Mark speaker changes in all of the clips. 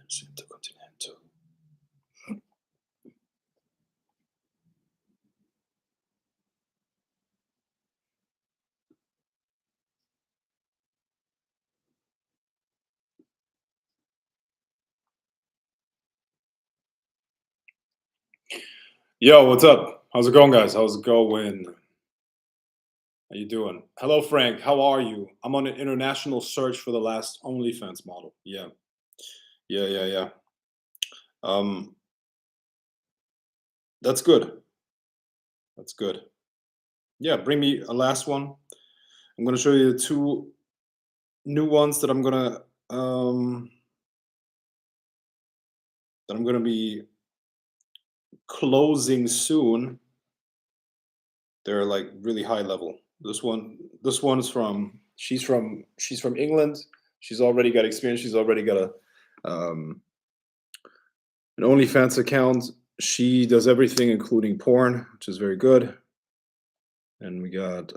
Speaker 1: Intercontinental. Yo, what's up? How's it going, guys? How's it going? How you doing? Hello, Frank. How are you? I'm on an international search for the last OnlyFans model. Yeah, yeah. Um, that's good. That's good. Yeah, bring me a last one. I'm gonna show you two new ones um that I'm gonna be closing soon. They're like really high level. This one's from she's from England. She's already got experience. She's already got an OnlyFans account. She does everything, including porn, which is very good. And we got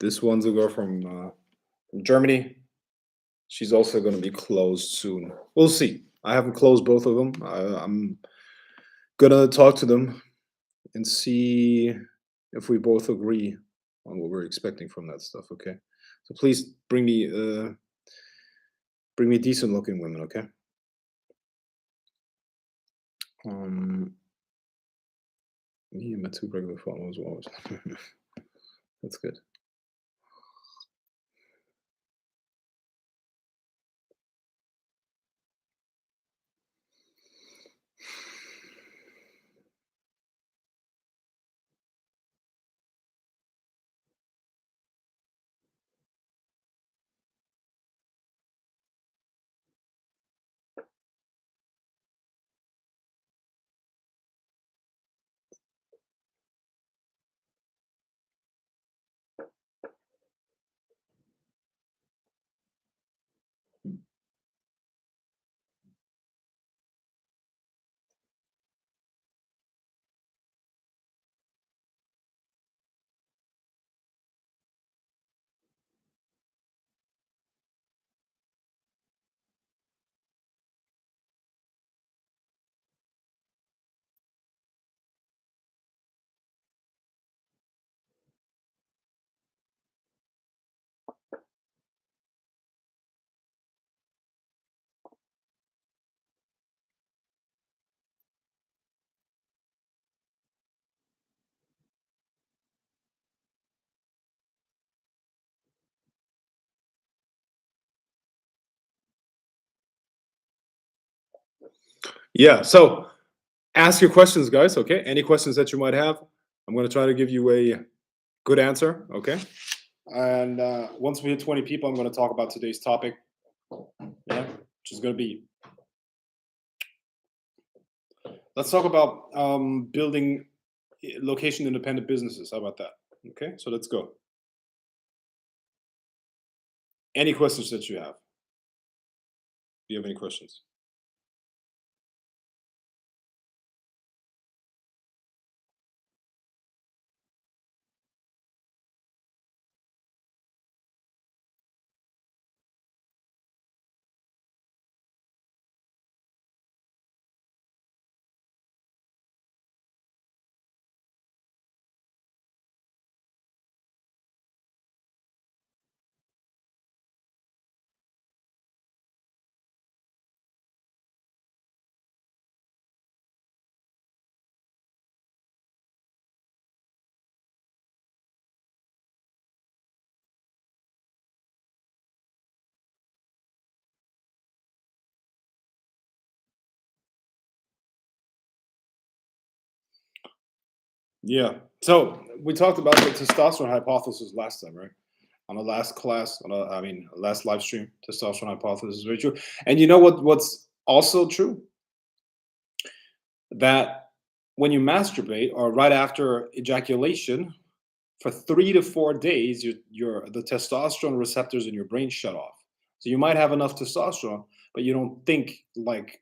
Speaker 1: this one's a girl from Germany. She's also going to be closed soon. We'll see. I haven't closed both of them. I'm gonna talk to them and see if we both agree on what we're expecting from that stuff. Okay. So please bring me decent looking women. Okay. Um, me and my two regular followers. That's good. Yeah. So ask your questions, guys. Okay. Any questions that you might have, I'm going to try to give you a good answer. Okay. And once we hit 20 people, I'm going to talk about today's topic. Yeah, which is going to be let's talk about building location independent businesses. How about that? Okay. So let's go. Any questions that you have? Do you have any questions? Yeah. So we talked about the testosterone hypothesis last time, right? On the last class, last live stream, testosterone hypothesis is very true. And you know what's also true? That when you masturbate or right after ejaculation, for 3 to 4 days, your the testosterone receptors in your brain shut off. So you might have enough testosterone, but you don't think like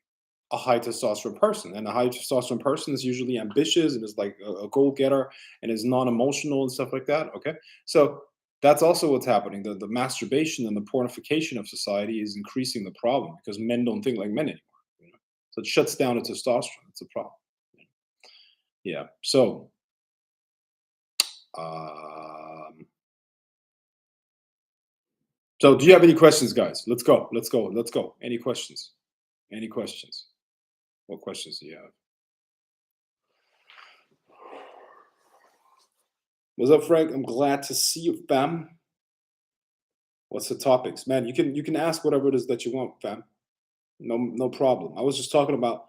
Speaker 1: a high testosterone person. And a high testosterone person is usually ambitious and is like a goal getter and is non-emotional and stuff like that. Okay. So That's also what's happening. The masturbation and the pornification of society is increasing the problem because men don't think like men anymore. You know? So it shuts down the testosterone. It's a problem. Yeah. Um, so do you have any questions, guys? Let's go. Let's go. Let's go. Any questions? Any questions? What questions do you have? What's up, Frank? I'm glad to see you, fam. What's the topics, man? You can ask whatever it is that you want, fam. No problem. I was just talking about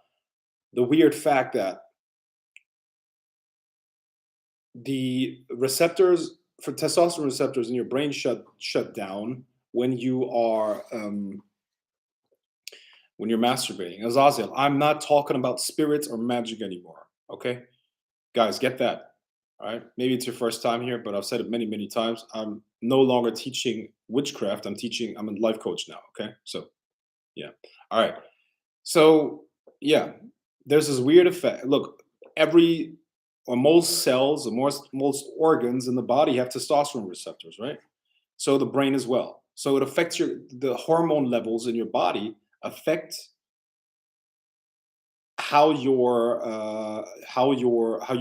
Speaker 1: the weird fact that the receptors for testosterone receptors in your brain shut down when you're masturbating. Azazel, I'm not talking about spirits or magic anymore. Okay, guys, get that. All right. Maybe it's your first time here, but I've said it many times. I'm no longer teaching witchcraft. I'm a life coach now. Okay. So yeah. All right. So yeah, there's this weird effect. Look, every or most cells or most organs in the body have testosterone receptors, right? So the brain as well. So it affects the hormone levels in your body affect how you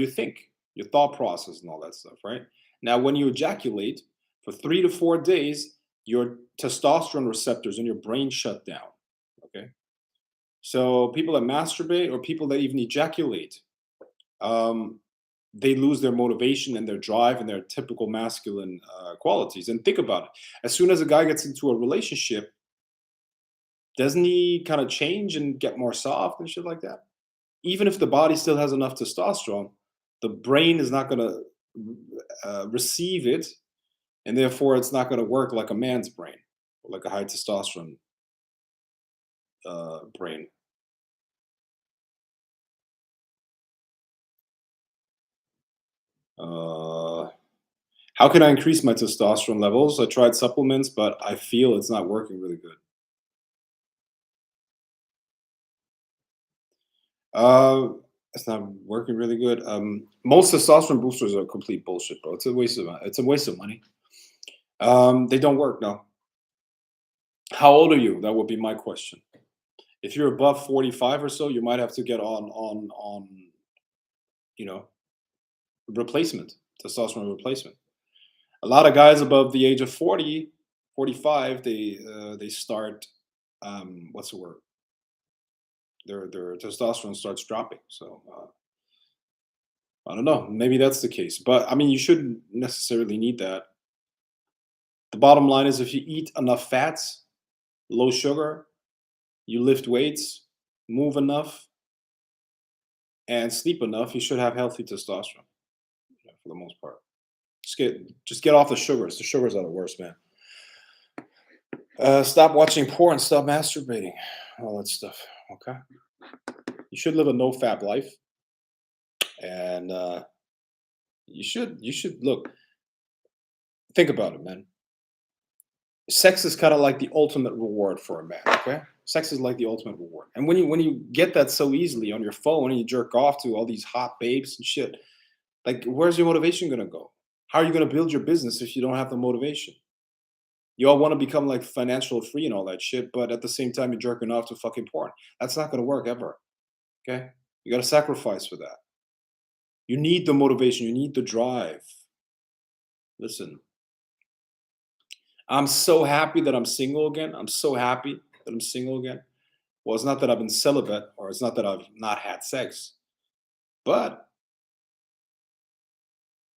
Speaker 1: think, your thought process, and all that stuff, right? Now, when you ejaculate for 3 to 4 days, your testosterone receptors in your brain shut down. Okay, so people that masturbate or people that even ejaculate, um, they lose their motivation and their drive and their typical masculine qualities. And think about it: as soon as a guy gets into a relationship, doesn't he kind of change and get more soft and shit like that? Even if the body still has enough testosterone, the brain is not going to receive it, and therefore it's not going to work like a man's brain, like a high testosterone brain. Uh, how can I increase my testosterone levels? I tried supplements, but I feel it's not working really good. Uh, it's not working really good. Most testosterone boosters are complete bullshit, bro. It's a waste of money. They don't work. No. How old are you? That would be my question. If you're above 45 or so, you might have to get on you know replacement, testosterone replacement. A lot of guys above the age of 40, 45, they start what's the word? Their testosterone starts dropping. So I don't know. Maybe that's the case, but I mean, you shouldn't necessarily need that. The bottom line is, if you eat enough fats, low sugar, you lift weights, move enough, and sleep enough, you should have healthy testosterone, for the most part. Just get off the sugars. The sugars are the worst, man. Stop watching porn. Stop masturbating. All that stuff. Okay. You should live a no-fap life, and you should look. Think about it, man. Sex is kind of like the ultimate reward for a man. Okay. Sex is like the ultimate reward, and when you get that so easily on your phone and you jerk off to all these hot babes and shit, like, where's your motivation gonna go? How are you gonna build your business if you don't have the motivation? You all want to become like financial free and all that shit, but at the same time you're jerking off to fucking porn. That's not gonna work ever. Okay? You gotta sacrifice for that. You need the motivation, you need the drive. Listen, I'm so happy that I'm single again. I'm so happy that I'm single again. Well, it's not that I've been celibate or it's not that I've not had sex, but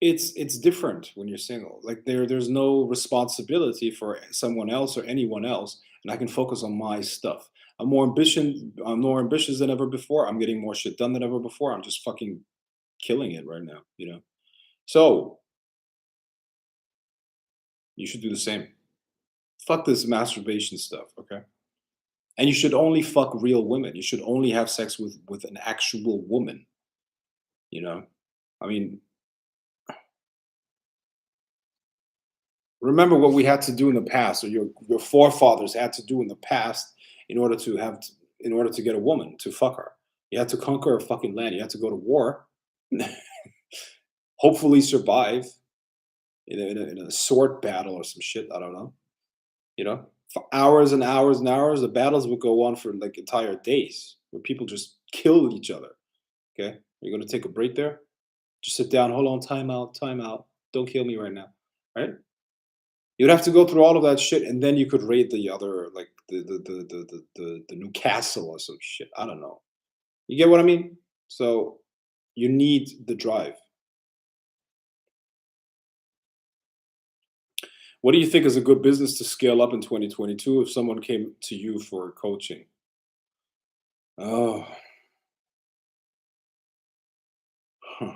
Speaker 1: it's different when you're single. Like, there's no responsibility for someone else or anyone else, and I can focus on my stuff. I'm more ambitious than ever before. I'm getting more shit done than ever before. I'm just fucking killing it right now. So you should do the same. Fuck this masturbation stuff, okay? And you should only fuck real women. You should only have sex with an actual woman. You know, I mean, remember what we had to do in the past, or your forefathers had to do in the past in order to get a woman to fuck her. You had to conquer a fucking land. You had to go to war, hopefully survive, in a sword battle or some shit. I don't know. You know, for hours and hours and hours, the battles would go on for like entire days where people just kill each other. Okay, you're gonna take a break there. Just sit down. Hold on. Time out. Time out. Don't kill me right now. Right? You'd have to go through all of that shit, and then you could raid the other, like the new castle or some shit. I don't know. You get what I mean? So you need the drive. What do you think is a good business to scale up in 2022 if someone came to you for coaching? Oh, huh.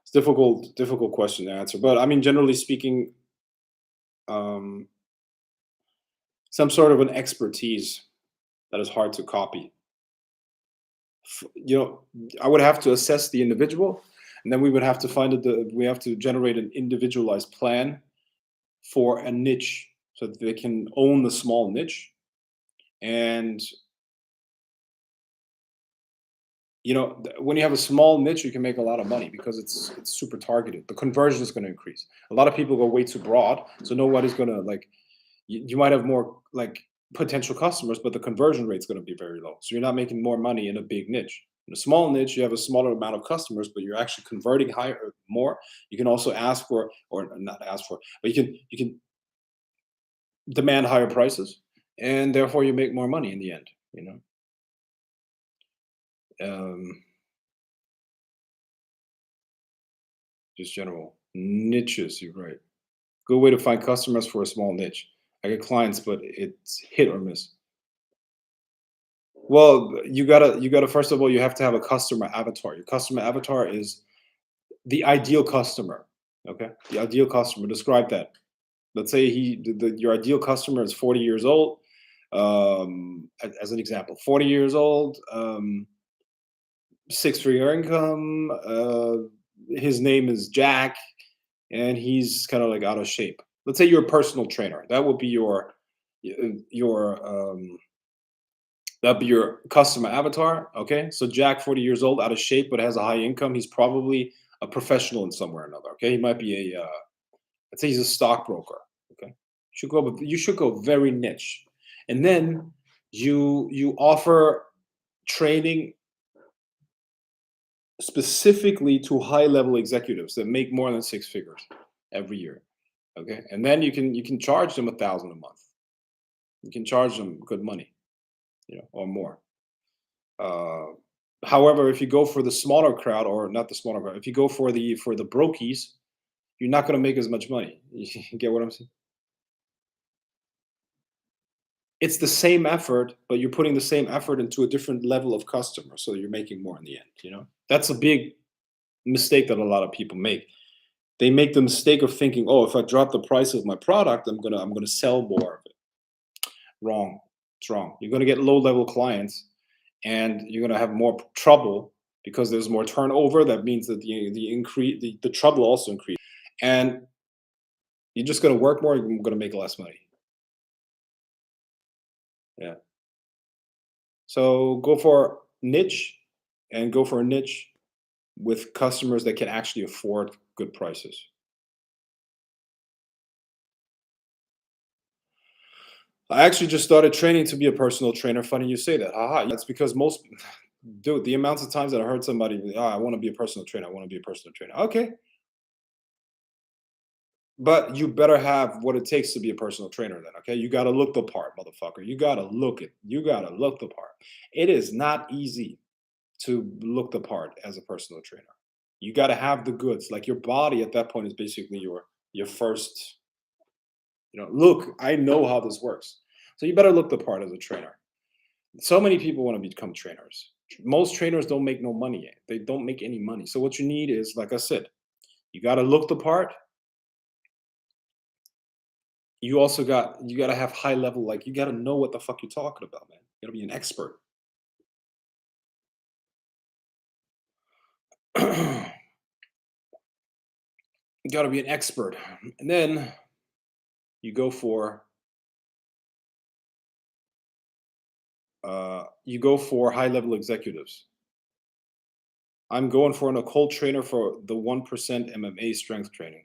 Speaker 1: It's difficult question to answer. But I mean, generally speaking, um, some sort of an expertise that is hard to copy. You know, I would have to assess the individual, and then we would have to we have to generate an individualized plan for a niche so that they can own the small niche. And when you have a small niche, you can make a lot of money because it's super targeted. The conversion is going to increase. A lot of people go way too broad, so nobody's going to like. You might have more like potential customers, but the conversion rate's going to be very low. So you're not making more money in a big niche. In a small niche, you have a smaller amount of customers, but you're actually converting higher more. You can also ask for, or not ask for, but you can demand higher prices, and therefore you make more money in the end. Um, just general niches. You're right. Good way to find customers for a small niche. I get clients, but it's hit or miss. Well, you gotta first of all, you have to have a customer avatar. Your customer avatar is the ideal customer. Okay, the ideal customer. Describe that. Let's say your ideal customer is 40 years old. As an example, 40 years old, six-figure income. His name is Jack, and he's kind of like out of shape. Let's say you're a personal trainer. That would be your that'd be your customer avatar. Okay, so Jack, 40 years old, out of shape, but has a high income. He's probably a professional in somewhere or another. Okay, he might be let's say he's a stockbroker. Okay, you should go very niche, and then you offer training specifically to high level executives that make more than six figures every year. Okay, and then you can charge them 1,000 a month. You can charge them good money, or more. Uh, However, if you go for the smaller crowd, or not the smaller crowd, if you go for the brokies, you're not going to make as much money. You get what I'm saying? It's the same effort, but you're putting the same effort into a different level of customer, so you're making more in the end. That's a big mistake that a lot of people make. They make the mistake of thinking, "Oh, if I drop the price of my product, I'm gonna sell more of it." Wrong. It's wrong. You're gonna get low level clients, and you're gonna have more trouble because there's more turnover. That means that the trouble also increase, and you're just gonna work more. You're gonna make less money. Yeah. So go for niche, and go for a niche with customers that can actually afford good prices. I actually just started training to be a personal trainer. Funny you say that. Haha. That's because dude, the amounts of times that I heard somebody, I want to be a personal trainer. I want to be a personal trainer. Okay. But you better have what it takes to be a personal trainer then. Okay. You got to look the part, motherfucker. You got to look the part. It is not easy to look the part as a personal trainer. You got to have the goods. Like your body at that point is basically your first, look, I know how this works. So you better look the part as a trainer. So many people want to become trainers. Most trainers don't make no money. They don't make any money. So what you need is, like I said, you got to look the part. You got to have high level, like you got to know what the fuck you're talking about, man. You got to be an expert. You got to be an expert. And then you go for high level executives. I'm going for an occult trainer for the 1% MMA strength training.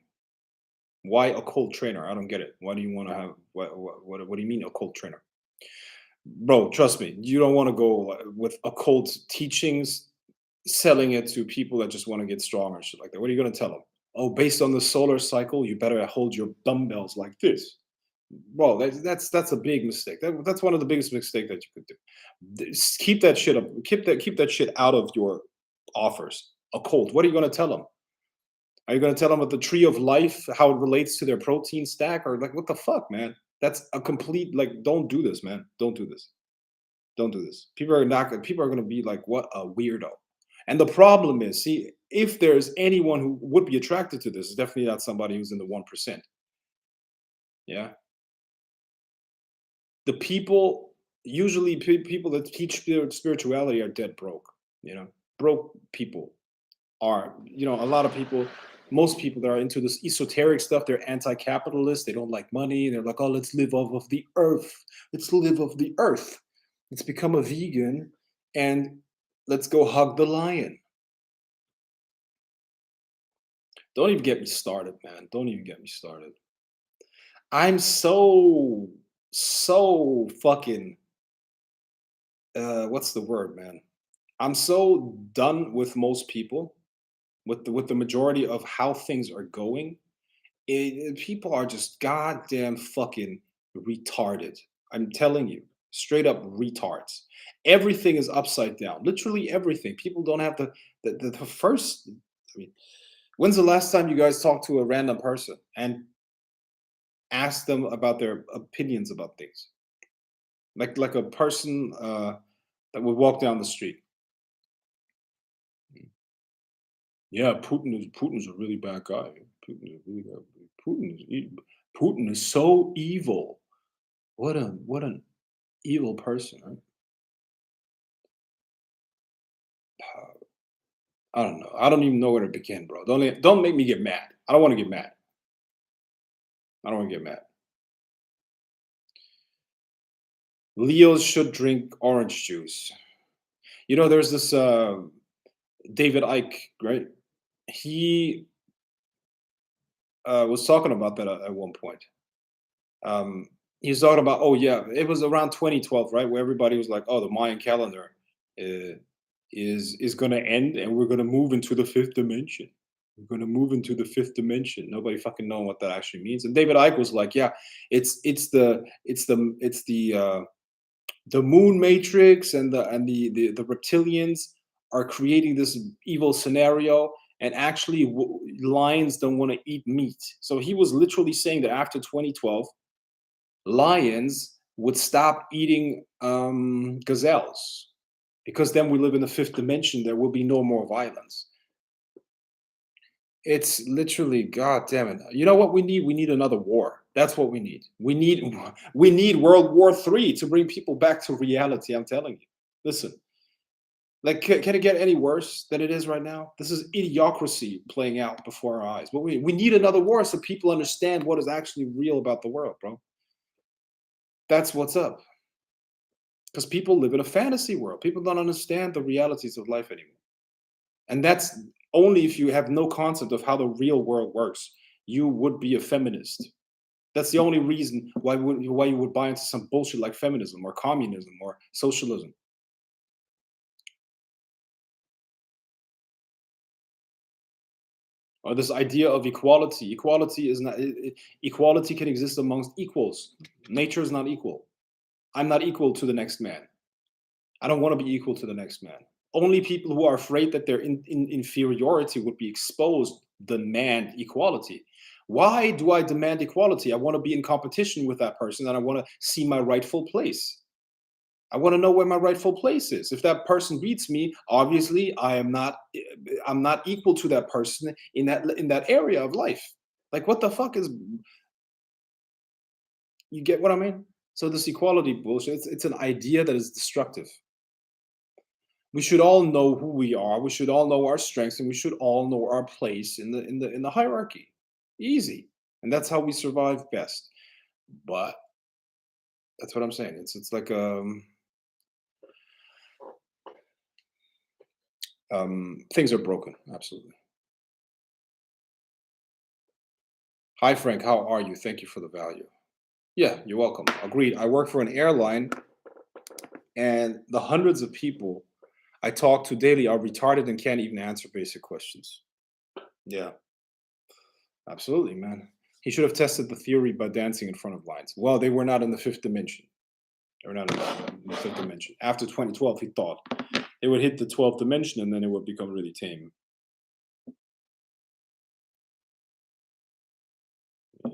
Speaker 1: Why a cult trainer? I don't get it. Why do you want to have what do you mean a cult trainer? Bro, trust me, you don't want to go with occult teachings, selling it to people that just want to get strong or shit like that. What are you going to tell them? Oh, based on the solar cycle, you better hold your dumbbells like this. Bro, that's a big mistake. That's one of the biggest mistakes that you could do. Keep that shit up. Keep that shit out of your offers. Occult. What are you going to tell them? Are you going to tell them about the tree of life, how it relates to their protein stack, or like what the fuck, man? That's a complete like. Don't do this, man. Don't do this. Don't do this. People are going to be like, what a weirdo. And the problem is, see, if there's anyone who would be attracted to this, it's definitely not somebody who's in the 1%. Yeah. The people, usually people that teach spirituality are dead broke. You know, broke people are, a lot of people, most people that are into this esoteric stuff, they're anti-capitalist. They don't like money. They're like, oh, let's live off of the earth. Let's live off the earth. Let's become a vegan and let's go hug the lion. Don't even get me started, man. Don't even get me started. I'm so fucking what's the word, man? I'm so done with most people, with the majority of how things are going. People are just goddamn fucking retarded. I'm telling you, straight up retards. Everything is upside down. Literally everything. People don't have the first. I mean, when's the last time you guys talked to a random person and asked them about their opinions about things? Like a person that would walk down the street. Yeah, Putin's a really bad guy. Putin is really bad. Putin is so evil. What an evil person. Right? I don't know. I don't even know where to begin, bro. Don't make me get mad. I don't want to get mad. I don't want to get mad. Leos should drink orange juice. There's this David Icke, right? He was talking about that at one point. He was talking about, oh yeah, it was around 2012, right, where everybody was like, oh, the Mayan calendar uh, is going to end, and we're going to move into the fifth dimension. We're going to move into the fifth dimension. Nobody fucking know what that actually means. And David Icke was like, yeah, it's the moon matrix, and the reptilians are creating this evil scenario, and actually lions don't want to eat meat. So he was literally saying that after 2012 lions would stop eating gazelles, because then we live in the fifth dimension. There will be no more violence. It's literally, god damn it. You know what we need? We need another war. That's what we need. We need World War III to bring people back to reality. I'm telling you. Listen, like, can it get any worse than it is right now? This is idiocracy playing out before our eyes. But we need another war so people understand what is actually real about the world, bro. That's what's up. Because people live in a fantasy world. People don't understand the realities of life anymore. And that's only if you have no concept of how the real world works. You would be a feminist. That's the only reason why you would buy into some bullshit like feminism or communism or socialism. Or this idea of equality. Equality is not equality can exist amongst equals. Nature is not equal. I'm not equal to the next man. I don't want to be equal to the next man. Only people who are afraid that their inferiority would be exposed demand equality. Why do I demand equality? I want to be in competition with that person, and I want to see my rightful place. I want to know where my rightful place is. If that person beats me, obviously I'm not equal to that person in that area of life. Like, what the fuck is, you get what I mean? So this equality bullshit, it's an idea that is destructive. We should all know who we are. We should all know our strengths, and we should all know our place in the hierarchy. Easy, and that's how we survive best. But that's what I'm saying. It's like things are broken. Absolutely. Hi, Frank. How are you? Thank you for the value. Yeah, you're welcome. Agreed. I work for an airline, and the hundreds of people I talk to daily are retarded and can't even answer basic questions. Yeah, absolutely, man. He should have tested the theory by dancing in front of lines. Well, they were not in the fifth dimension. They were not in the fifth dimension. After 2012, he thought they would hit the 12th dimension and then it would become really tame. Yeah.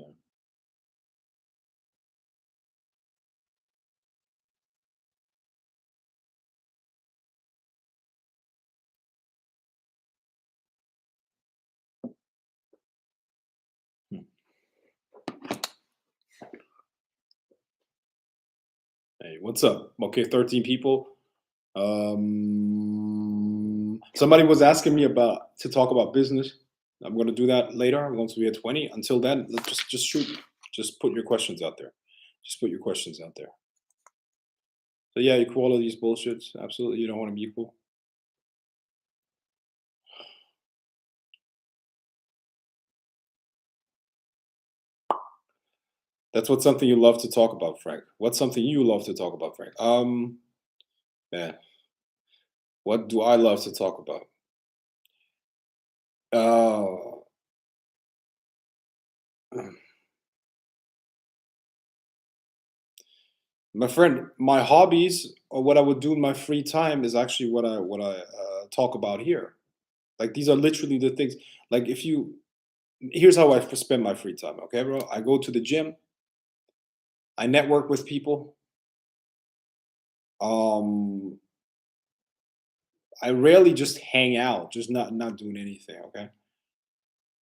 Speaker 1: Hmm. Hey, what's up? Okay, 13 people. Somebody was asking me about to talk about business. I'm going to do that later. I'm going to be at 20. Until then, let's just shoot. Just put your questions out there. Just put your questions out there. So yeah, equality is bullshit. Absolutely, you don't want to be equal. That's what something you love to talk about, Frank. What's something you love to talk about, Frank? Man, what do I love to talk about? Uh, my friend, my hobbies or what I would do in my free time is actually what I talk about here. Like these are literally the things. Like if you, here's how I spend my free time. Okay, bro. I go to the gym. I network with people. Um, I rarely just hang out, just not doing anything. Okay.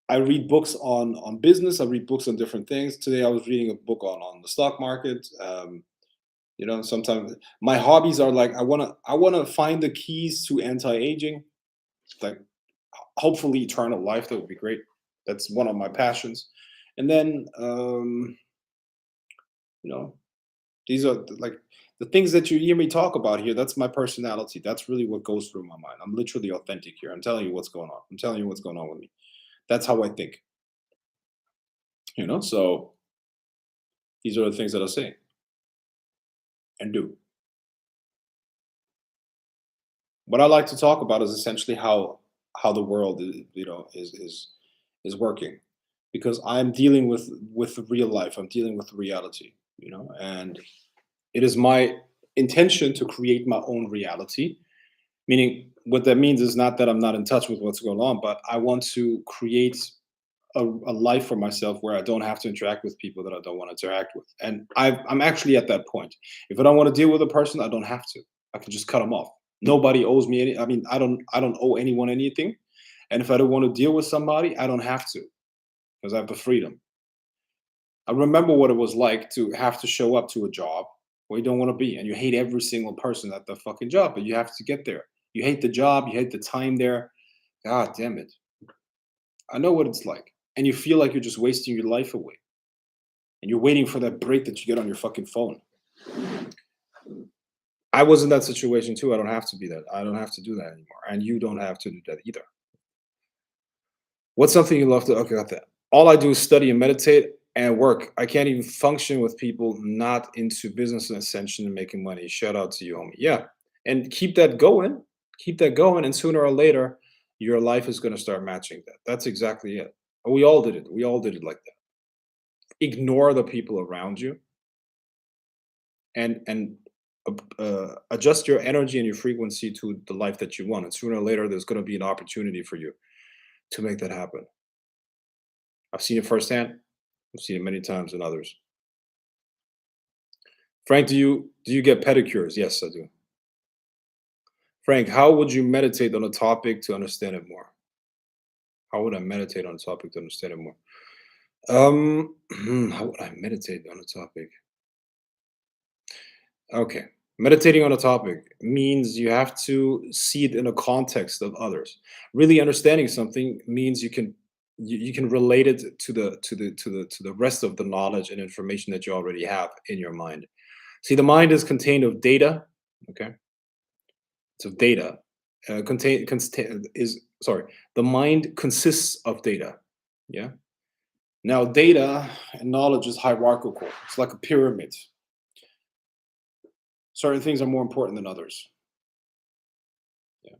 Speaker 1: I read books on business. I read books on different things. Today I was reading a book on the stock market. Sometimes my hobbies are like I wanna find the keys to anti-aging, like hopefully eternal life. That would be great. That's one of my passions. And then you know these are like the things that you hear me talk about here. That's my personality. That's really what goes through my mind. I'm literally authentic here. I'm telling you what's going on. I'm telling you what's going on with me. That's how I think. So these are the things that I say and do. What I like to talk about is essentially how the world is working, because I'm dealing with real life. I'm dealing with reality, and it is my intention to create my own reality. Meaning, what that means is not that I'm not in touch with what's going on, but I want to create a life for myself where I don't have to interact with people that I don't want to interact with. And I'm actually at that point. If I don't want to deal with a person, I don't have to. I can just cut them off. Nobody owes me any. I mean, I don't owe anyone anything. And if I don't want to deal with somebody, I don't have to because I have the freedom. I remember what it was like to have to show up to a job where you don't want to be, and you hate every single person at the fucking job, but you have to get there. You hate the job, you hate the time there. God damn it. I know what it's like. And you feel like you're just wasting your life away. And you're waiting for that break that you get on your fucking phone. I was in that situation too. I don't have to be that. I don't have to do that anymore. And you don't have to do that either. What's something you love to? Okay, got that. All I do is study and meditate and work. I can't even function with people not into business and ascension and making money. Shout out to you, homie. Yeah. And keep that going. Keep that going. And sooner or later, your life is going to start matching that. That's exactly it. We all did it. We all did it like that. Ignore the people around you and adjust your energy and your frequency to the life that you want. And sooner or later, there's going to be an opportunity for you to make that happen. I've seen it firsthand. I've seen it many times in others. Frank, do you get pedicures? Yes, I do. Frank, how would you meditate on a topic to understand it more? How would I meditate on a topic to understand it more? How would I meditate on a topic? Okay. Meditating on a topic means you have to see it in a context of others. Really understanding something means you can relate it to the rest of the knowledge and information that you already have in your mind. See, the mind is contained of data. Okay, it's of data. Is sorry. The mind consists of data. Yeah, Now, data and knowledge is hierarchical. It's like a pyramid. Certain things are more important than others. Yeah.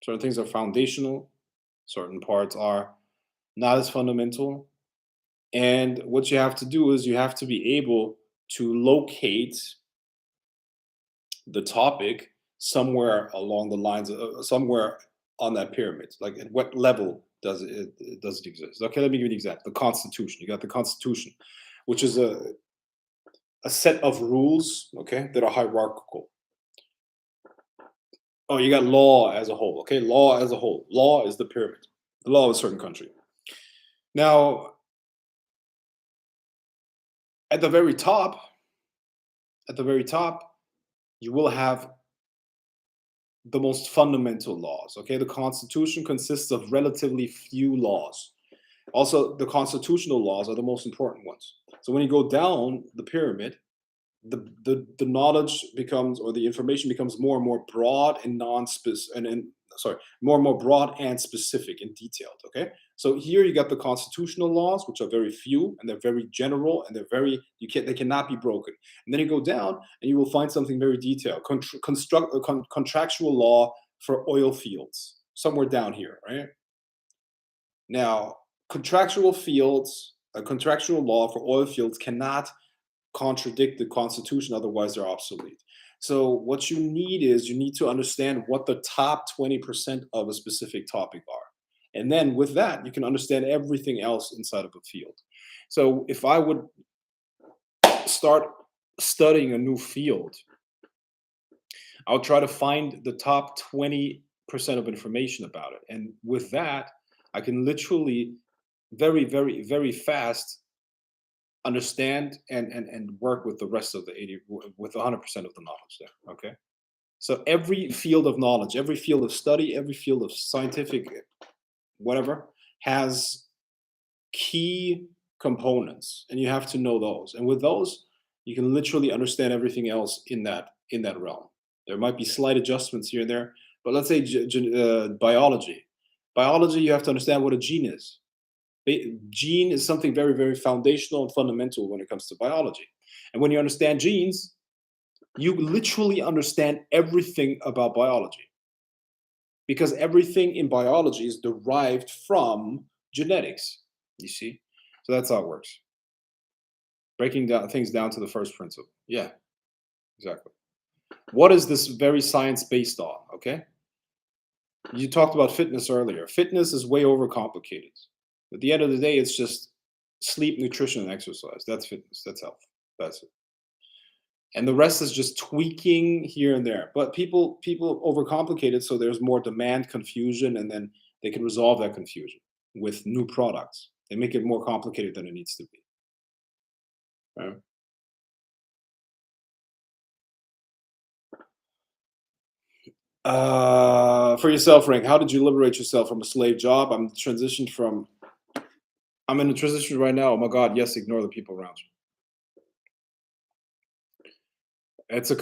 Speaker 1: Certain things are foundational. Certain parts are not as fundamental. And what you have to do is you have to be able to locate the topic somewhere along the lines of somewhere on that pyramid. Like at what level does it exist? Okay, let me give you an example. The Constitution. You got the Constitution, which is a set of rules, okay, that are hierarchical. Oh, you got law as a whole. Okay, law as a whole. Law is the pyramid. The law of a certain country. Now, at the very top, at the very top, you will have the most fundamental laws. Okay, the Constitution consists of relatively few laws. Also, the constitutional laws are the most important ones. So when you go down the pyramid, the knowledge becomes, or the information becomes, more and more broad and non-specific, and sorry, more and more broad and specific and detailed. Okay, so here you got the constitutional laws, which are very few and they're very general and they're very, they cannot be broken. And then you go down and you will find something very detailed. Contractual law for oil fields, somewhere down here, right? Now, contractual law for oil fields cannot contradict the Constitution, otherwise they're obsolete. So what you need is you need to understand what the top 20% of a specific topic are. And then with that, you can understand everything else inside of a field. So if I would start studying a new field, I'll try to find the top 20% of information about it. And with that, I can literally very, very, very fast understand and work with the rest of the 80, with 100% of the knowledge there. Okay, so every field of knowledge, every field of study, every field of scientific whatever has key components, and you have to know those, and with those you can literally understand everything else in that realm. There might be slight adjustments here and there, but let's say biology, you have to understand what a gene is. Gene is something very, very foundational and fundamental when it comes to biology. And when you understand genes, you literally understand everything about biology, because everything in biology is derived from genetics. You see? So that's how it works. Breaking down things down to the first principle. Yeah, exactly. What is this very science based on? Okay. You talked about fitness earlier. Fitness is way overcomplicated. At the end of the day, it's just sleep, nutrition, and exercise. That's fitness. That's health. That's it. And the rest is just tweaking here and there. But people overcomplicate it, so there's more demand confusion, and then they can resolve that confusion with new products. They make it more complicated than it needs to be. Right? For yourself, Rank, how did you liberate yourself from a slave job? I'm in a transition right now. Oh my God, yes, ignore the people around you. It's a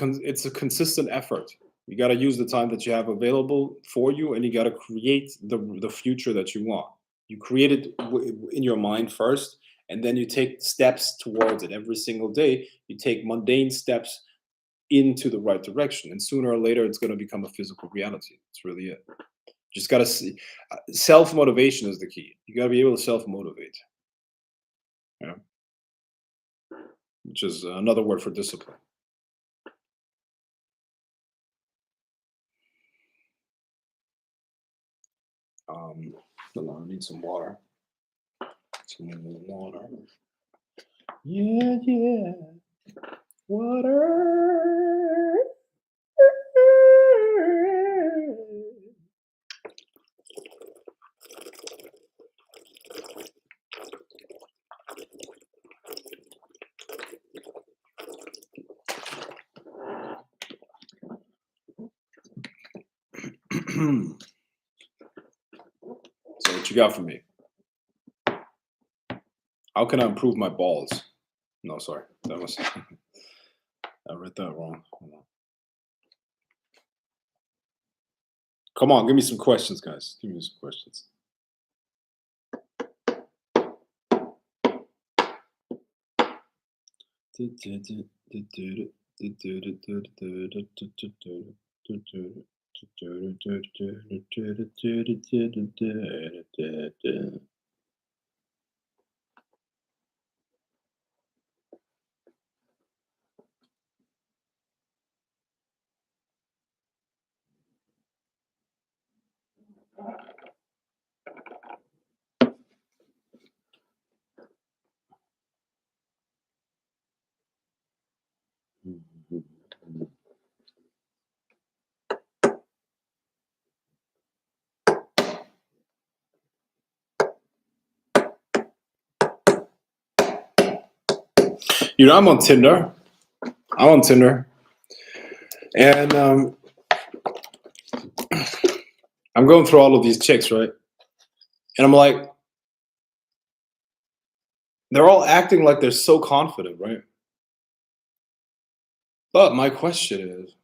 Speaker 1: consistent effort. You got to use the time that you have available for you, and you got to create the future that you want. You create it in your mind first, and then you take steps towards it every single day. You take mundane steps into the right direction, and sooner or later, it's going to become a physical reality. That's really it. Just got to see. Self motivation is the key. You got to be able to self motivate. Yeah, which is another word for discipline. Hold on, I need some water. Some water. Yeah, yeah. Water. So what you got for me? How can I improve my balls? No, sorry. That was I read that wrong. Hold on. Come on, give me some questions, guys. Give me some questions. You know, I'm on Tinder. And I'm going through all of these chicks, right? And I'm like, they're all acting like they're so confident, right? But my question is,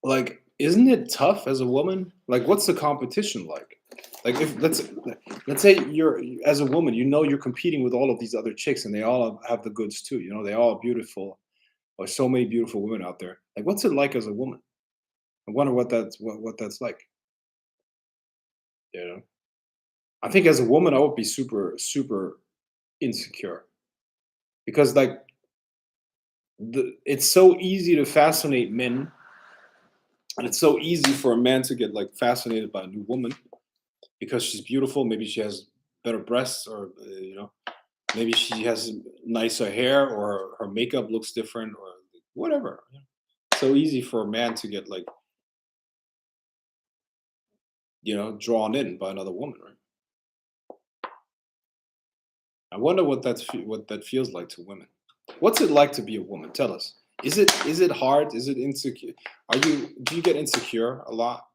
Speaker 1: like, isn't it tough as a woman? Like, what's the competition like? Like, if let's say you're as a woman, you know you're competing with all of these other chicks, and they all have the goods too. You know, they all are beautiful. There's so many beautiful women out there. Like, what's it like as a woman? I wonder what that's like. You know, I think as a woman, I would be super insecure because like it's so easy to fascinate men, and it's so easy for a man to get like fascinated by a new woman because she's beautiful. Maybe she has better breasts, or maybe she has nicer hair, or her makeup looks different, or whatever. So easy for a man to get like drawn in by another woman, right? I wonder what that feels like to women. What's it like to be a woman? Tell us. Is it hard? Is it insecure? Do you get insecure a lot?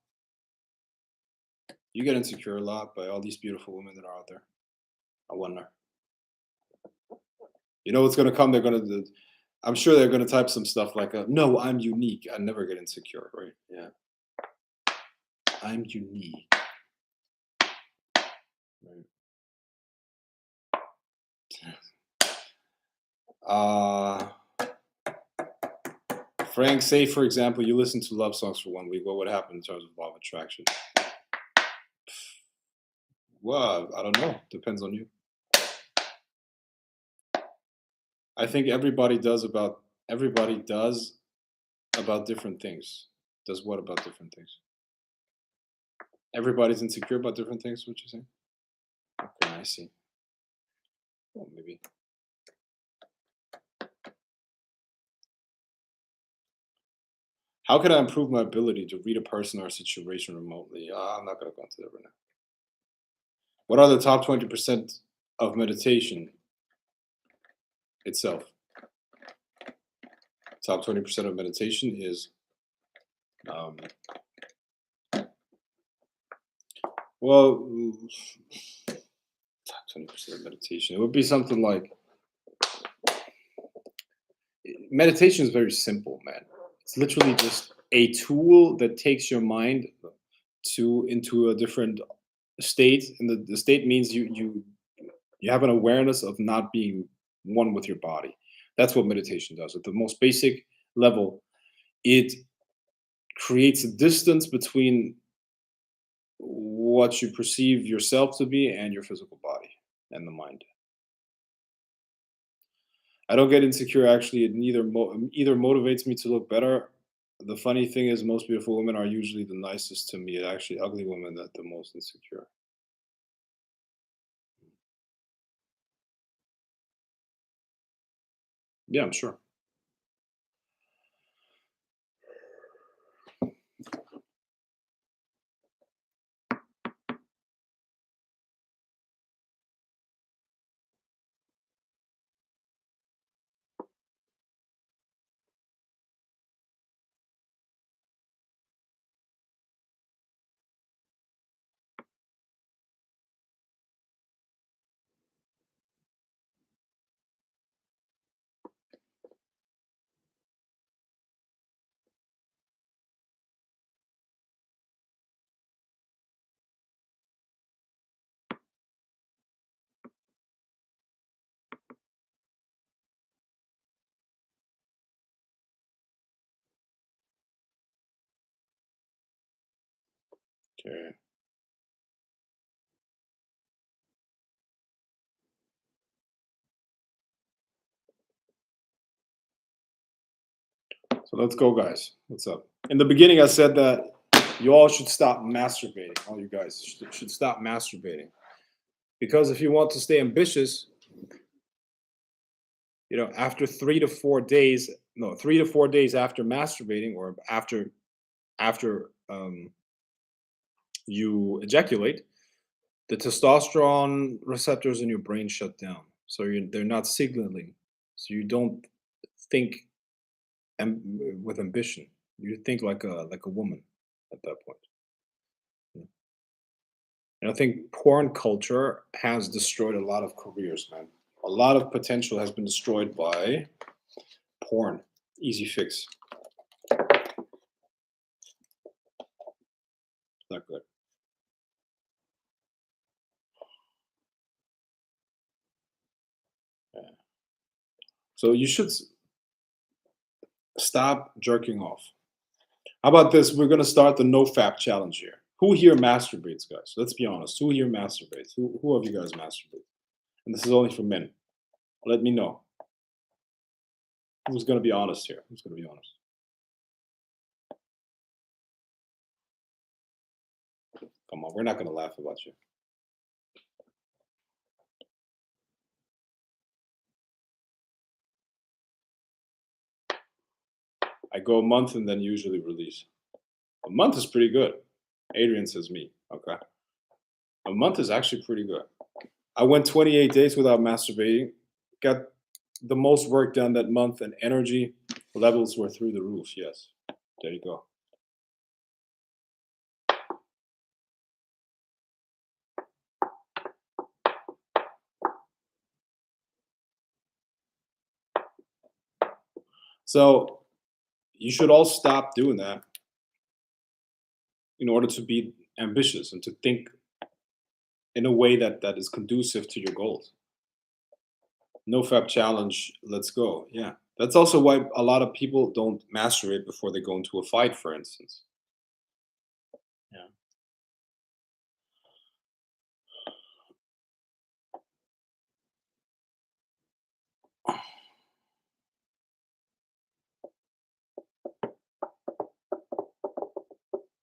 Speaker 1: You get insecure a lot by all these beautiful women that are out there. I wonder. You know what's gonna come? I'm sure they're gonna type some stuff like, "No, I'm unique. I never get insecure." Right? Yeah, I'm unique. Right. Uh, Frank, say for example, you listen to love songs for 1 week. What would happen in terms of law of attraction? Well, I don't know. Depends on you. I think everybody does about different things. Does what about different things? Everybody's insecure about different things. What you saying? Okay, I see. Well, maybe. How can I improve my ability to read a person or a situation remotely? I'm not going to go into that right now. What are the top 20% of meditation itself? Top 20% of meditation is, um, well, top 20% of meditation. It would be something like meditation is very simple, man. It's literally just a tool that takes your mind into a different state, and the state means you have an awareness of not being one with your body. That's what meditation does. At the most basic level, it creates a distance between what you perceive yourself to be and your physical body and the mind. I don't get insecure actually. It either motivates me to look better. The funny thing is, most beautiful women are usually the nicest to me. It's actually ugly women that the most insecure. Yeah, I'm sure. Okay. So let's go, guys. What's up? In the beginning, I said that you all should stop masturbating. All you guys should stop masturbating because if you want to stay ambitious, after 3 to 4 days, no, 3 to 4 days after masturbating or after you ejaculate, the testosterone receptors in your brain shut down, so they're not signaling, so you don't think with ambition. You think like a woman at that point. Yeah. And I think porn culture has destroyed a lot of careers, man. A lot of potential has been destroyed by porn. Easy fix. Not good. Yeah. So you should stop jerking off. How about this? We're gonna start the no fap challenge here. Who here masturbates, guys? Let's be honest. Who here masturbates? Who of you guys masturbate? And this is only for men. Let me know. Who's gonna be honest here? Who's gonna be honest? Come on, we're not gonna laugh about you. I go a month and then usually release. A month is pretty good. Adrian says me. Okay. A month is actually pretty good. I went 28 days without masturbating. Got the most work done that month, and energy levels were through the roof. Yes. There you go. So you should all stop doing that in order to be ambitious and to think in a way that is conducive to your goals. No fab challenge, let's go. Yeah. That's also why a lot of people don't masturbate before they go into a fight, for instance. Yeah.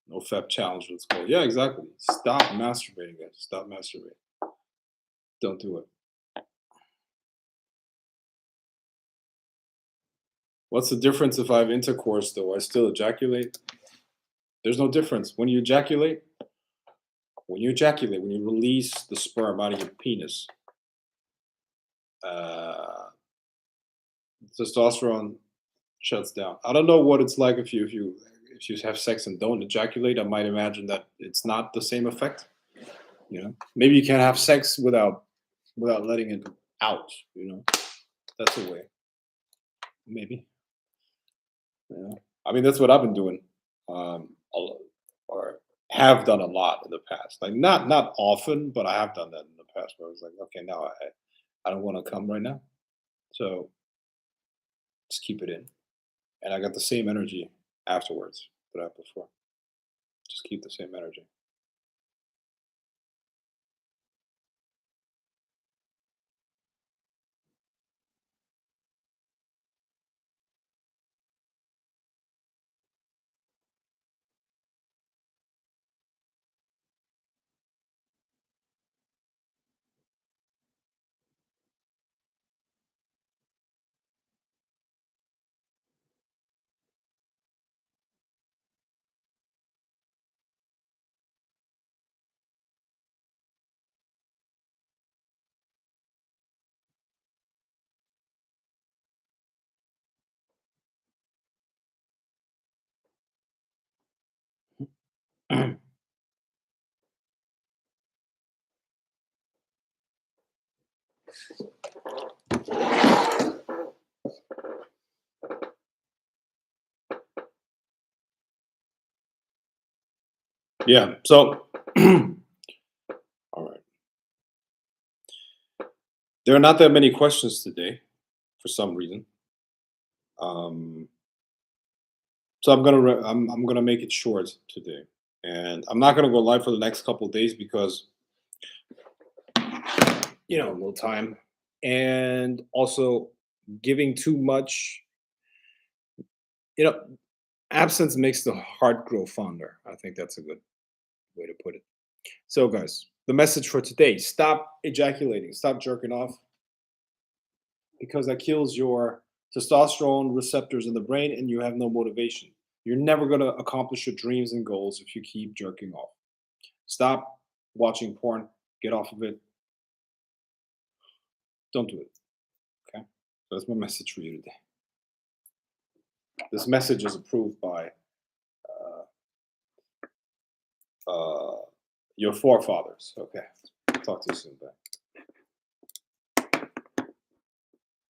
Speaker 1: No fab challenge, let's go. Yeah, exactly. Stop masturbating, guys. Stop masturbating. Don't do it. What's the difference if I have intercourse though? I still ejaculate? There's no difference. When you release the sperm out of your penis, uh, testosterone shuts down. I don't know what it's like if you have sex and don't ejaculate. I might imagine that it's not the same effect. Maybe you can have sex without letting it out. That's a way. Maybe. Yeah. I mean, that's what I've been doing, or have done a lot in the past. Like not often, but I have done that in the past. Where I was like, okay, now I don't want to come right now, so just keep it in, and I got the same energy afterwards that I had before. Just keep the same energy. Yeah. So, all right. There are not that many questions today, for some reason. Um, so I'm gonna make it short today. And I'm not gonna go live for the next couple of days because no time, and also giving too much. Absence makes the heart grow fonder. I think that's a good way to put it. So, guys, the message for today: stop ejaculating, stop jerking off, because that kills your testosterone receptors in the brain, and you have no motivation. You're never gonna accomplish your dreams and goals if you keep jerking off. Stop watching porn. Get off of it. Don't do it. Okay. So that's my message for you today. This message is approved by uh, your forefathers. Okay. Talk to you soon. Bye.